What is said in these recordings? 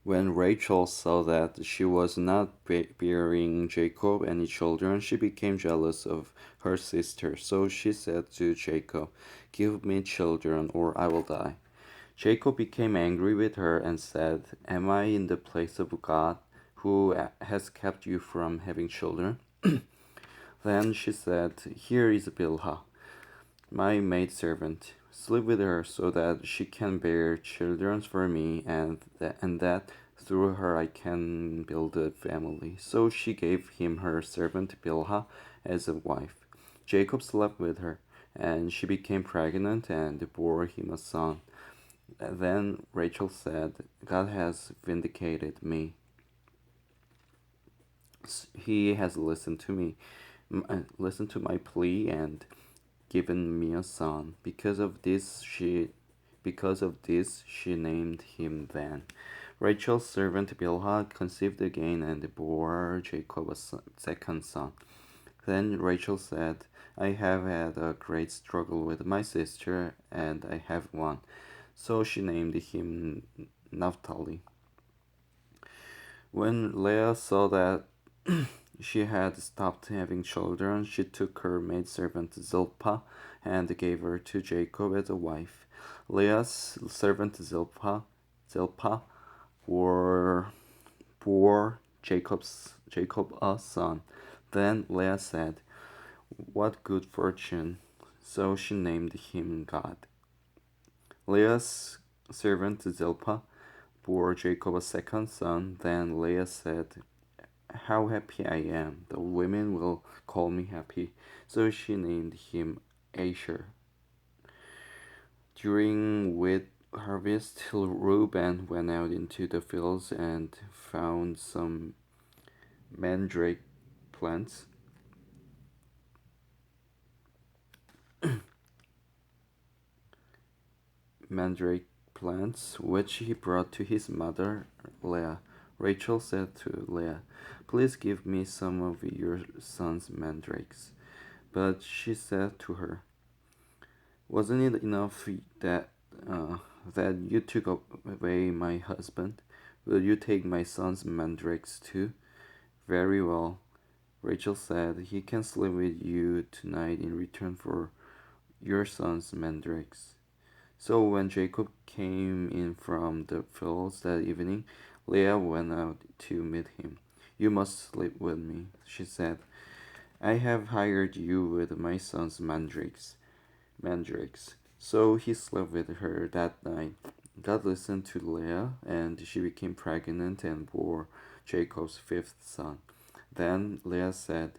When Rachel saw that she was not bearing Jacob any children, she became jealous of her sister. So she said to Jacob, "Give me children, or I will die." Jacob became angry with her and said, "Am I in the place of God, who has kept you from having children?" Then she said, "Here is Bilhah, my maidservant. Sleep with her so that she can bear children for me, and that through her I can build a family." So she gave him her servant Bilhah as a wife. Jacob slept with her, and she became pregnant and bore him a son. Then Rachel said, "God has vindicated me. He has listened to me, listened to my plea, and given me a son." Because of this she named him Then. Rachel's servant Bilhah conceived again and bore Jacob a second son. Then Rachel said, "I have had a great struggle with my sister, and I have won." So she named him Naphtali. When Leah saw that she had stopped having children, she took her maidservant Zilpah and gave her to Jacob as a wife. Leah's servant Zilpah bore, bore Jacob a son. Then Leah said, "What good fortune!" So she named him God. Leah's servant Zilpah bore Jacob a second son. Then Leah said, "How happy I am! The women will call me happy." So she named him Asher. During wheat harvest, Reuben went out into the fields and found some mandrake plants. mandrake plants, which he brought to his mother Leah. Rachel said to Leah, "Please give me some of your son's mandrakes." But she said to her, "Wasn't it enough that you took away my husband? Will you take my son's mandrakes too?" "Very well," Rachel said, "he can sleep with you tonight in return for your son's mandrakes." So when Jacob came in from the fields that evening, Leah went out to meet him. "You must sleep with me," she said. "I have hired you with my son's mandrakes." So he slept with her that night. God listened to Leah, and she became pregnant and bore Jacob's fifth son. Then Leah said,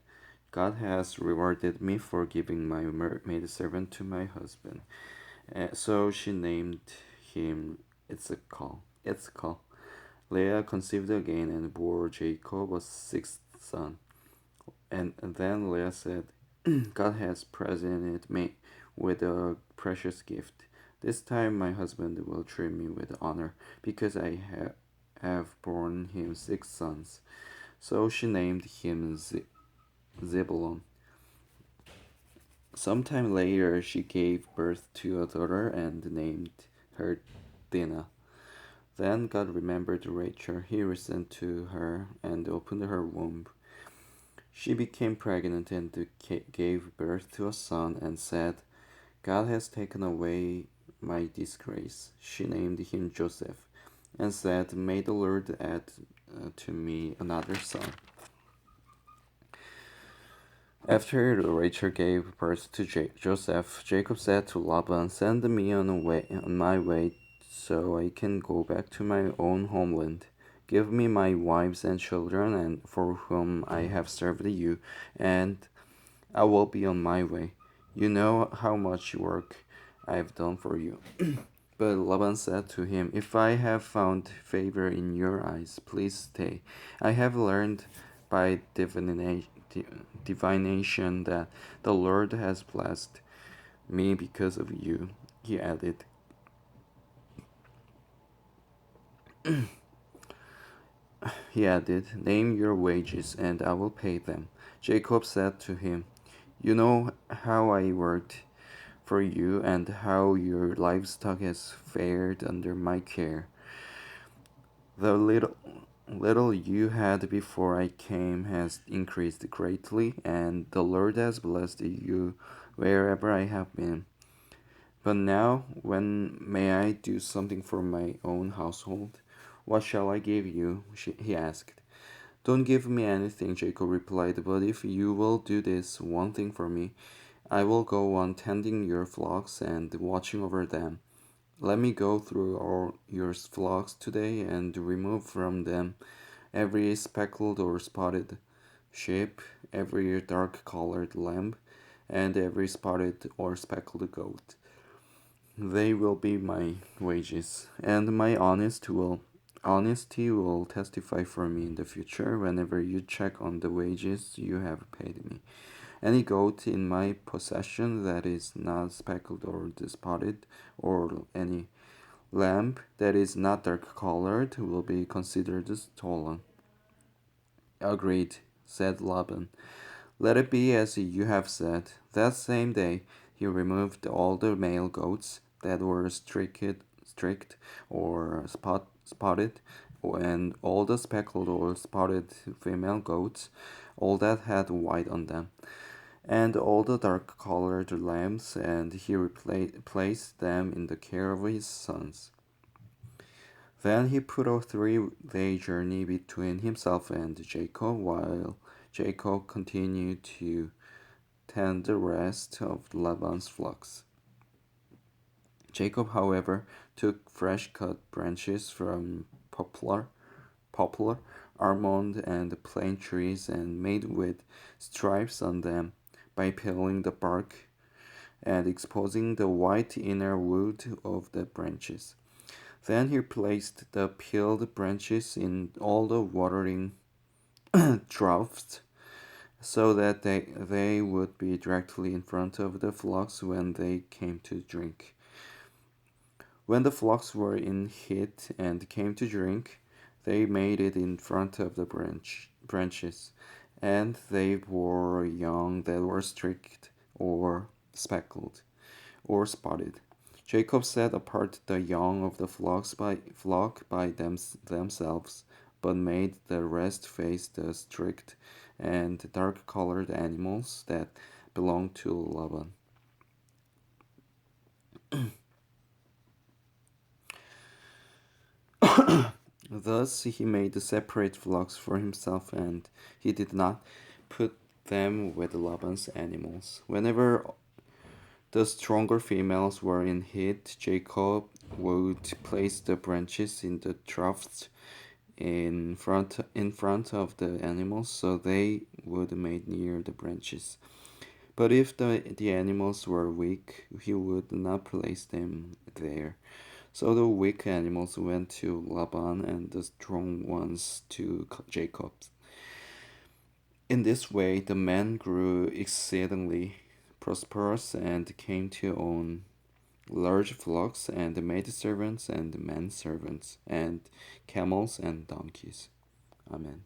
"God has rewarded me for giving my maidservant to my husband." So she named him Issachar. Issachar. Leah conceived again and bore Jacob a sixth son. And then Leah said, "God has presented me with a precious gift. This time my husband will treat me with honor, because I have borne him six sons." So she named him Zebulun. Sometime later, she gave birth to a daughter and named her Dinah. Then God remembered Rachel. He listened to her and opened her womb. She became pregnant and gave birth to a son and said, "God has taken away my disgrace." She named him Joseph and said, "May the Lord add to me another son." After Rachel gave birth to Joseph, Jacob said to Laban, "Send me on my way so I can go back to my own homeland. Give me my wives and children, and for whom I have served you, and I will be on my way. You know how much work I have done for you." But Laban said to him, "If I have found favor in your eyes, please stay. I have learned by divination that the Lord has blessed me because of you." He added, "Name your wages, and I will pay them." Jacob said to him, "You know how I worked for you and how your livestock has fared under my care. The little you had before I came has increased greatly, and the Lord has blessed you wherever I have been. But now, when may I do something for my own household? What shall I give you? He asked. Don't give me anything, Jacob replied, but if you will do this one thing for me, I will go on tending your flocks and watching over them. Let me go through all your flocks today and remove from them every speckled or spotted sheep, every dark-colored lamb, and every spotted or speckled goat. They will be my wages, and my honesty will testify for me in the future whenever you check on the wages you have paid me. Any goat in my possession that is not speckled or spotted, or any lamb that is not dark colored, will be considered stolen. Agreed, said Laban. Let it be as you have said. That same day he removed all the male goats that were streaked or spotted, and all the speckled or spotted female goats, all that had white on them, and all the dark-colored lambs, and he placed them in the care of his sons. Then he put a 3-day journey between himself and Jacob, while Jacob continued to tend the rest of Laban's flocks. Jacob, however, took fresh cut branches from poplar, almond, and plane trees and made with stripes on them by peeling the bark and exposing the white inner wood of the branches. Then he placed the peeled branches in all the watering troughs so that they would be directly in front of the flocks when they came to drink. When the flocks were in heat and came to drink, they made it in front of the branches, and they bore young that were streaked or speckled or spotted. Jacob set apart the young of the flock by themselves, but made the rest face the streaked and dark-colored animals that belonged to Laban. Thus he made separate flocks for himself, and he did not put them with Laban's animals. Whenever the stronger females were in heat, Jacob would place the branches in the troughs in front of the animals, so they would mate near the branches. But if the animals were weak, he would not place them there. So the weak animals went to Laban and the strong ones to Jacob. In this way, the man grew exceedingly prosperous and came to own large flocks and maidservants and manservants and camels and donkeys. Amen.